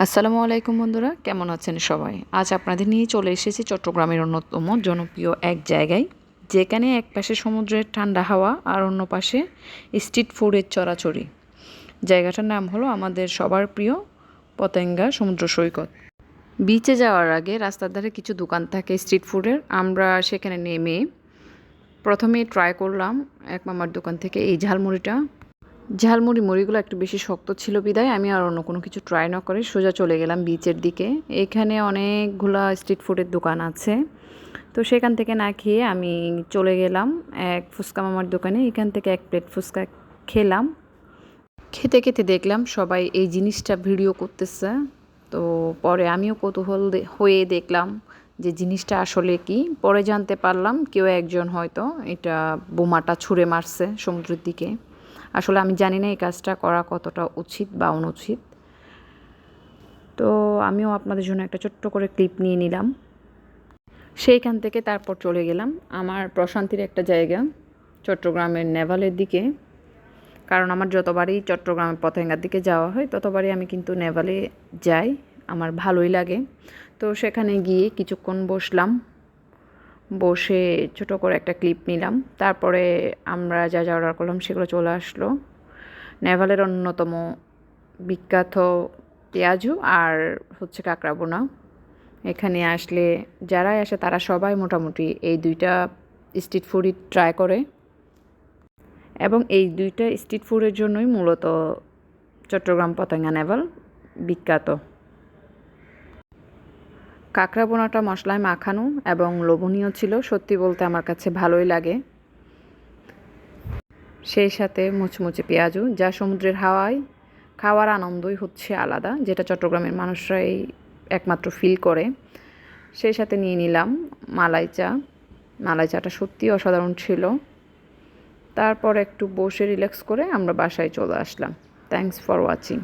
আসসালামু আলাইকুম বন্ধুরা, কেমন আছেন সবাই? আজ আপনাদের নিয়ে চলে এসেছি চট্টগ্রামের অন্যতম জনপ্রিয় এক জায়গায়, যেখানে এক পাশে সমুদ্রের ঠান্ডা হাওয়া আর অন্য পাশে স্ট্রিট ফুডের চড়াচড়ি। জায়গাটার নাম হলো আমাদের সবার প্রিয় পতেঙ্গা সমুদ্র সৈকত। বিচে যাওয়ার আগে রাস্তার ধারে কিছু দোকান থাকে স্ট্রিট ফুডের। আমরা সেখানে নেমে প্রথমে ট্রাই করলাম এক মামার দোকান থেকে এই ঝালমুড়িটা। মুড়িগুলো একটু বেশি শক্ত ছিল বিধায় আমি আর অন্য কোনো কিছু ট্রাই না করে সোজা চলে গেলাম বিচের দিকে। এখানে অনেকগুলা স্ট্রিট ফুডের দোকান আছে, তো সেখান থেকে না খেয়ে আমি চলে গেলাম এক ফুচকা মামার দোকানে। এখান থেকে এক প্লেট ফুচকা খেলাম। খেতে খেতে দেখলাম সবাই এই জিনিসটা ভিডিও করতেছে, তো পরে আমিও কৌতূহল হয়ে দেখলাম যে জিনিসটা আসলে কি। পরে জানতে পারলাম কেউ একজন হয়তো এটা বোমাটা ছুঁড়ে মারছে সমুদ্রের দিকে। আসলে আমি জানি না এই কাজটা করা কতটা উচিত বা অনুচিত, তো আমিও আপনাদের জন্য একটা ছোট্ট করে ক্লিপ নিয়ে নিলাম। সেইখান থেকে তারপর চলে গেলাম আমার প্রশান্তির একটা জায়গা, চট্টগ্রামের নেভালের দিকে। কারণ আমার যতবারই চট্টগ্রামের পতেঙ্গার দিকে যাওয়া হয় ততবারই আমি কিন্তু নেভালে যাই, আমার ভালোই লাগে। তো সেখানে গিয়ে কিছুক্ষণ বসলাম, বসে ছোট করে একটা ক্লিপ নিলাম। তারপরে আমরা যা যা অর্ডার করলাম সেগুলো চলে আসলো। নেভালের অন্যতম বিখ্যাত পেঁয়াজু আর হচ্ছে কাঁকড়া বোনা। এখানে আসলে যারাই আসে তারা সবাই মোটামুটি এই দুইটা স্ট্রিট ফুডই ট্রাই করে, এবং এই দুইটা স্ট্রিট ফুডের জন্যই মূলত চট্টগ্রাম পতেঙ্গা নেভাল বিখ্যাত। কাঁকড়া বোনাটা মশলায় মাখানো এবং লোভনীয় ছিল, সত্যি বলতে আমার কাছে ভালোই লাগে। সেই সাথে মুচমুচে পেঁয়াজু, যা সমুদ্রের হাওয়ায় খাওয়ার আনন্দই হচ্ছে আলাদা, যেটা চট্টগ্রামের মানুষরাই একমাত্র ফিল করে। সেই সাথে নিয়ে নিলাম মালাই চা। মালাই চাটা সত্যিই অসাধারণ ছিল। তারপর একটু বসে রিল্যাক্স করে আমরা বাসায় চলে আসলাম। Thanks for watching.